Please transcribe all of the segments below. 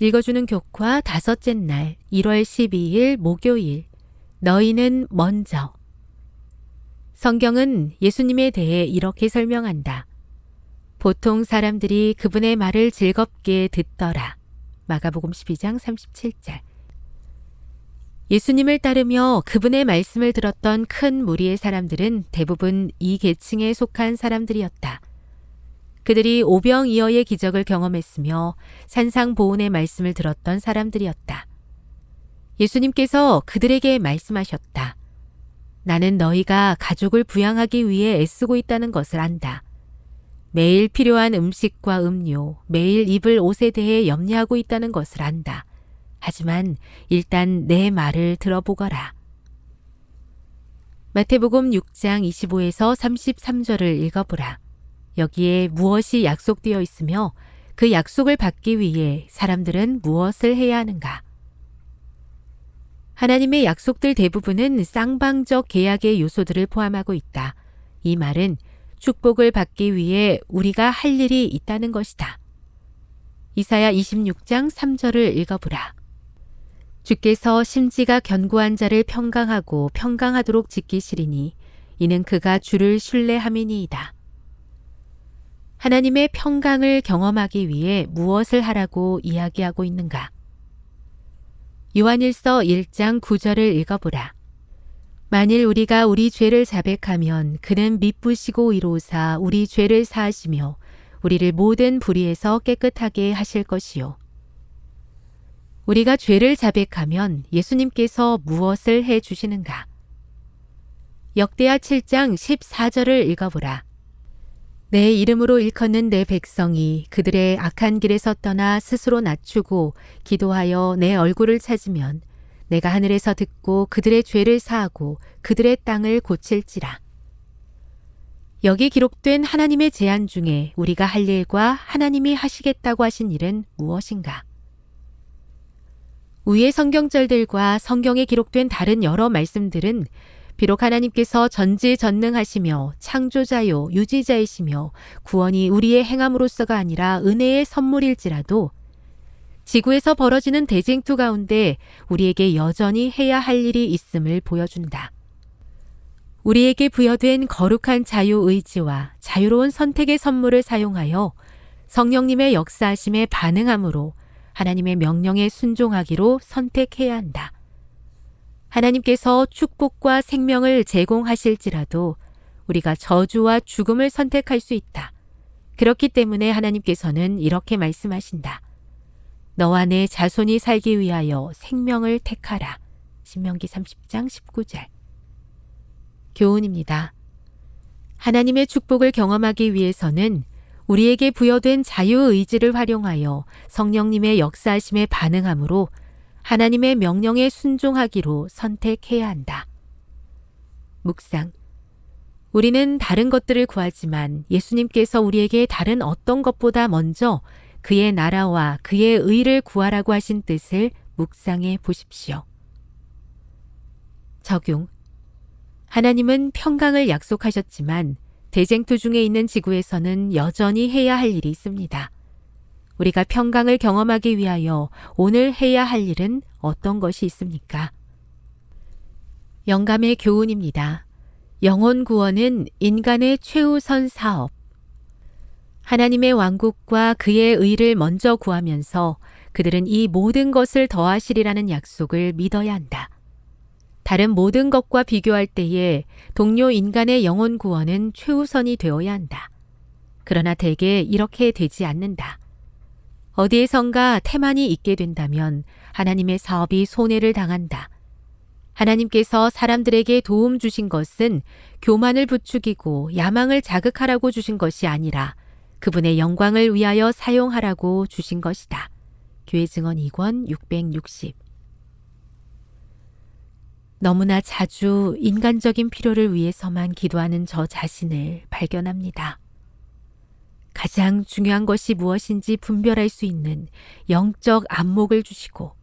읽어주는 교과 다섯째 날 1월 12일 목요일. 너희는 먼저. 성경은 예수님에 대해 이렇게 설명한다. 보통 사람들이 그분의 말을 즐겁게 듣더라. 마가복음 12장 37절. 예수님을 따르며 그분의 말씀을 들었던 큰 무리의 사람들은 대부분 이 계층에 속한 사람들이었다. 그들이 오병이어의 기적을 경험했으며 산상보훈의 말씀을 들었던 사람들이었다. 예수님께서 그들에게 말씀하셨다. 나는 너희가 가족을 부양하기 위해 애쓰고 있다는 것을 안다. 매일 필요한 음식과 음료, 매일 입을 옷에 대해 염려하고 있다는 것을 안다. 하지만 일단 내 말을 들어보거라. 마태복음 6장 25에서 33절을 읽어보라. 여기에 무엇이 약속되어 있으며 그 약속을 받기 위해 사람들은 무엇을 해야 하는가? 하나님의 약속들 대부분은 쌍방적 계약의 요소들을 포함하고 있다. 이 말은 축복을 받기 위해 우리가 할 일이 있다는 것이다. 이사야 26장 3절을 읽어보라. 주께서 심지가 견고한 자를 평강하고 평강하도록 지키시리니 이는 그가 주를 신뢰함이니이다. 하나님의 평강을 경험하기 위해 무엇을 하라고 이야기하고 있는가? 요한일서 1장 9절을 읽어보라. 만일 우리가 우리 죄를 자백하면 그는 미쁘시고 이로사 우리 죄를 사하시며 우리를 모든 불의에서 깨끗하게 하실 것이요. 우리가 죄를 자백하면 예수님께서 무엇을 해 주시는가? 역대하 7장 14절을 읽어보라. 내 이름으로 일컫는 내 백성이 그들의 악한 길에서 떠나 스스로 낮추고 기도하여 내 얼굴을 찾으면 내가 하늘에서 듣고 그들의 죄를 사하고 그들의 땅을 고칠지라. 여기 기록된 하나님의 제안 중에 우리가 할 일과 하나님이 하시겠다고 하신 일은 무엇인가? 위의 성경절들과 성경에 기록된 다른 여러 말씀들은 비록 하나님께서 전지전능하시며 창조자요 유지자이시며 구원이 우리의 행함으로서가 아니라 은혜의 선물일지라도 지구에서 벌어지는 대쟁투 가운데 우리에게 여전히 해야 할 일이 있음을 보여준다. 우리에게 부여된 거룩한 자유의지와 자유로운 선택의 선물을 사용하여 성령님의 역사하심에 반응함으로 하나님의 명령에 순종하기로 선택해야 한다. 하나님께서 축복과 생명을 제공하실지라도 우리가 저주와 죽음을 선택할 수 있다. 그렇기 때문에 하나님께서는 이렇게 말씀하신다. 너와 내 자손이 살기 위하여 생명을 택하라. 신명기 30장 19절. 교훈입니다. 하나님의 축복을 경험하기 위해서는 우리에게 부여된 자유의지를 활용하여 성령님의 역사하심에 반응함으로 하나님의 명령에 순종하기로 선택해야 한다. 묵상. 우리는 다른 것들을 구하지만 예수님께서 우리에게 다른 어떤 것보다 먼저 그의 나라와 그의 의를 구하라고 하신 뜻을 묵상해 보십시오. 적용. 하나님은 평강을 약속하셨지만 대쟁투 중에 있는 지구에서는 여전히 해야 할 일이 있습니다. 우리가 평강을 경험하기 위하여 오늘 해야 할 일은 어떤 것이 있습니까? 영감의 교훈입니다. 영혼 구원은 인간의 최우선 사업. 하나님의 왕국과 그의 의를 먼저 구하면서 그들은 이 모든 것을 더하시리라는 약속을 믿어야 한다. 다른 모든 것과 비교할 때에 동료 인간의 영혼 구원은 최우선이 되어야 한다. 그러나 대개 이렇게 되지 않는다. 어디에선가 태만이 있게 된다면 하나님의 사업이 손해를 당한다. 하나님께서 사람들에게 도움 주신 것은 교만을 부추기고 야망을 자극하라고 주신 것이 아니라 그분의 영광을 위하여 사용하라고 주신 것이다. 교회 증언 2권 660. 너무나 자주 인간적인 필요를 위해서만 기도하는 저 자신을 발견합니다. 가장 중요한 것이 무엇인지 분별할 수 있는 영적 안목을 주시고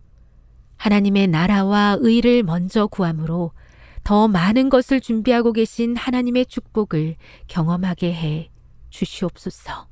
하나님의 나라와 의를 먼저 구함으로 더 많은 것을 준비하고 계신 하나님의 축복을 경험하게 해 주시옵소서.